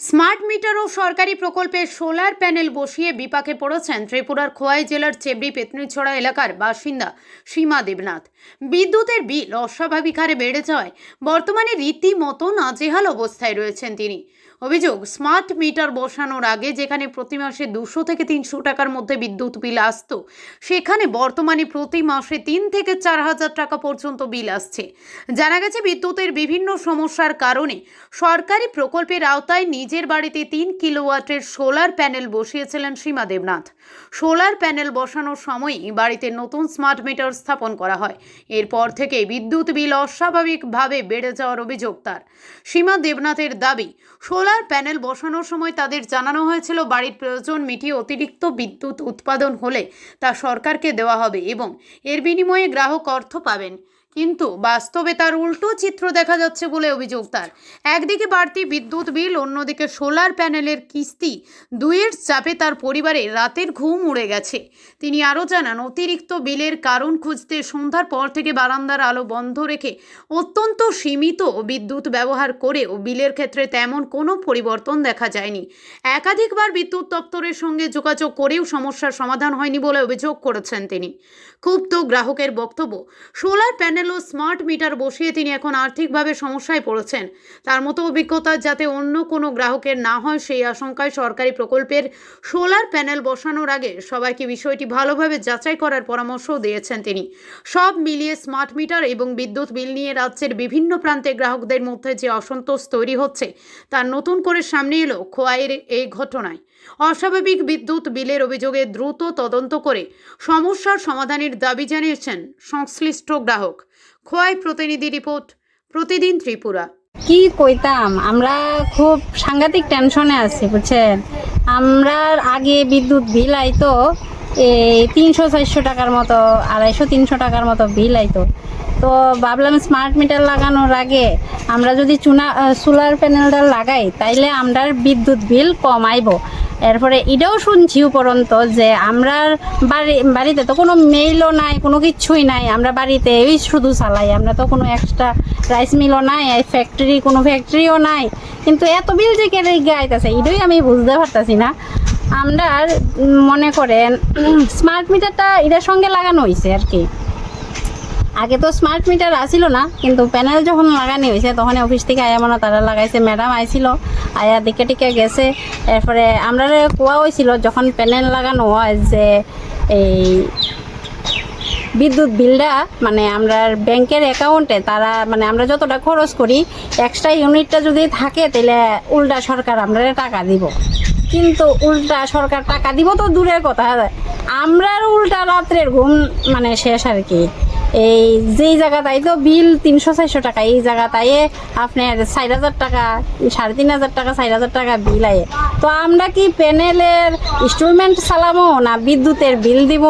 Smart meter ও সরকারি প্রকল্পে solar panel বসিয়ে বিপাকে পড়েছেন ত্রিপুরার খোয়াই জেলার চেবড়ি পেতনিছড়া এলাকার বাসিন্দা সীমা দেবনাথ। বিদ্যুতের বিল অস্বাভাবিক হারে বেড়ে যাওয়ায় বর্তমানে রীতিমতো নাজেহাল অবস্থায় রয়েছেন তিনি। অভিযোগ, স্মার্ট মিটার বসানোর আগে যেখানে প্রতি মাসে 200 থেকে 300 টাকার মধ্যে বিদ্যুৎ বিল আসতো, সেখানে বর্তমানে প্রতি মাসে 3 থেকে 4,000 টাকা পর্যন্ত বিল আসছে। জানা গেছে, বিদ্যুতের বিভিন্ন সমস্যার কারণে সরকারি প্রকল্পের আওতায় নিজের বাড়িতে 3 কিলোওয়াটের সোলার প্যানেল বসিয়েছিলেন সীমা দেবনাথ। সোলার প্যানেল বসানোর সময়ই বাড়িতে নতুন স্মার্ট মিটার স্থাপন করা হয়। এরপর থেকে বিদ্যুৎ বিল অস্বাভাবিকভাবে বেড়ে যাওয়ার অভিযোগ তার। সীমা দেবনাথের দাবি, সোলার প্যানেল বসানোর সময় তাদের জানানো হয়েছিল বাড়ির প্রয়োজন মিটিয়ে অতিরিক্ত বিদ্যুৎ উৎপাদন হলে তা সরকারকে দেওয়া হবে এবং এর বিনিময়ে গ্রাহক অর্থ পাবেন। কিন্তু বাস্তবে তার উল্টো চিত্র দেখা যাচ্ছে বলে অভিযোগ তার। একদিকে বাড়তি বিদ্যুৎ বিল, অন্যদিকে সোলার প্যানেলের কিস্তি, দুইয়ের চাপে তার পরিবারের রাতের ঘুম উড়ে গেছে। তিনি আরও জানান, অতিরিক্ত বিলের কারণ খুঁজতে সন্ধ্যার পর থেকে বারান্দার আলো বন্ধ রেখে অত্যন্ত সীমিত বিদ্যুৎ ব্যবহার করেও বিলের ক্ষেত্রে তেমন কোনো পরিবর্তন দেখা যায়নি। একাধিকবার বিদ্যুৎ দপ্তরের সঙ্গে যোগাযোগ করেও সমস্যার সমাধান হয়নি বলে অভিযোগ করেছেন তিনি। ক্ষুব্ধ গ্রাহকের বক্তব্য, সোলার প্যানেল ও স্মার্ট মিটার বসিয়ে তিনি এখন আর্থিকভাবে সমস্যায় পড়েছেন। তার মতো অভিজ্ঞতা যাতে অন্য কোনো গ্রাহকের না হয় সেই আশঙ্কায় সরকারি প্রকল্পের সোলার প্যানেল বসানোর আগে সবাইকে বিষয়টি ভালোভাবে যাচাই করার পরামর্শও দিয়েছেন তিনি। সব মিলিয়ে স্মার্ট মিটার এবং বিদ্যুৎ বিল নিয়ে রাজ্যের বিভিন্ন প্রান্তে গ্রাহকদের মধ্যে যে অসন্তোষ তৈরি হচ্ছে তার নতুন করে সামনে এলো খোয়াইয়ের এই ঘটনায়। অস্বাভাবিক বিদ্যুৎ বিলের অভিযোগে দ্রুত তদন্ত করে সমস্যার সমাধানের দাবি জানিয়েছেন সংশ্লিষ্ট গ্রাহক। খোয়াই প্রতিনিধি রিপোর্ট, প্রতিদিন ত্রিপুরা। কি কইতাম, আমরা খুব সাংঘাতিক টেনশনে আছি বুঝছেন। আমরা আগে বিদ্যুৎ বিল আইতো এই 300-400 টাকার মতো, 250-300 টাকার মতো বিল আইতো। তো ভাবলাম স্মার্ট মিটার লাগানোর আগে আমরা যদি সোলার প্যানেলটা লাগাই তাইলে আমরা বিদ্যুৎ বিল কম আইব। এরপরে এটাও শুনছি উপরন্ত যে আমরা বাড়িতে তো কোনো মেইলও নাই, কোনো কিছুই নাই, আমরা বাড়িতে ওই শুধু চালাই, আমরা তো কোনো এক্সট্রা রাইস মিলও নাই, কোনো ফ্যাক্টরিও নাই, কিন্তু এত বিল যে কেটে গাইতেছে এটাই আমি বুঝতে পারতেছি না। আমরা মনে করেন স্মার্ট মিটারটা এটার সঙ্গে লাগানো হয়েছে আর কি। আগে তো স্মার্ট মিটার আসিল না, কিন্তু প্যানেল যখন লাগানো হয়েছে তখন অফিস থেকে আয়া মনে তারা লাগাইছে, ম্যাডাম আইছিল, আয়া দিকে টিকে গেছে। এরপরে আমরা কোয়া হয়েছিল যখন প্যানেল লাগানো হয় যে এই বিদ্যুৎ বিলটা মানে আমরা ব্যাংকের অ্যাকাউন্টে তারা মানে আমরা যতটা খরচ করি এক্সট্রা ইউনিটটা যদি থাকে তাহলে উল্টা সরকার আমরা টাকা দিব। কিন্তু উল্টা সরকার টাকা দিব তো দূরের কথা, আমরা উল্টা রাত্রের ঘুম মানে শেষ আর কি। এই যেই জায়গাটাই তো বিল 300-400 টাকা, এই জায়গাটাই আপনার 4,000 টাকা, 3,500 টাকা, 4,000 টাকা বিল আয়। তো আমরা কি প্যানেলের ইনস্টলমেন্ট চালাবো না বিদ্যুতের বিল দিব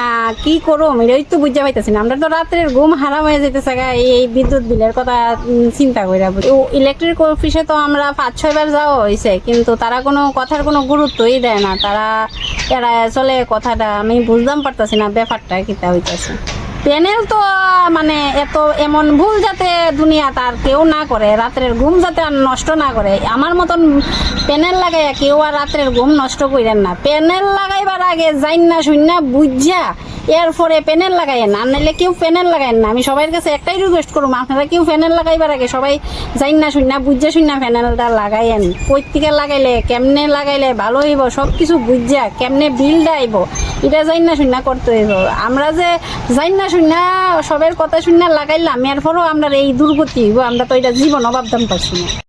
না কি করুম এটাই তো বুঝতে পাইতেছি না। আমরা তো রাত্রের ঘুম হারাম হয়ে যেতেছে এই বিদ্যুৎ বিলের কথা চিন্তা করে। ইলেকট্রিক অফিসে তো আমরা 5-6 বার যাওয়া হয়েছে, কিন্তু তারা কোনো কথার কোনো গুরুত্বই দেয় না। তারা এরা চলে কথাটা আমি বুঝতাম পারতেছি না ব্যাপারটা কিতা হইতেছে। প্যানেল তো মানে এমন ভুল যাতে দুনিয়া তার কেউ না করে, রাত্রের ঘুম যাতে আর নষ্ট না করে। আমার মতন প্যানেল লাগাইয়া কেউ আর রাত্রের ঘুম নষ্ট করেন না। প্যানেল লাগাইবার আগে যাইন না শুননা বুঝা এরপরে প্যানেল লাগাইয়েন না, নাহলে কেউ প্যানেল লাগাইন না। আমি সবার কাছে একটাই রিকোয়েস্ট করবো, আপনারা কেউ প্যানেল লাগাইবার আগে সবাই যাইন না শুননা বুঝা শুননা প্যানেলটা লাগাইয়েন। কই থেকে লাগাইলে কেমনে লাগাইলে ভালো হইব সব কিছু বুঝা কেমনে বিলটা আইব এটা যাইন না শুননা করতে হইব। আমরা যে যাইন না শুননা সবের কথা শুননা লাগাইলাম এরপরও আমরা এই দুর্গতি হইব, আমরা তো এটা জীবনও ভাবতাম পারছি না।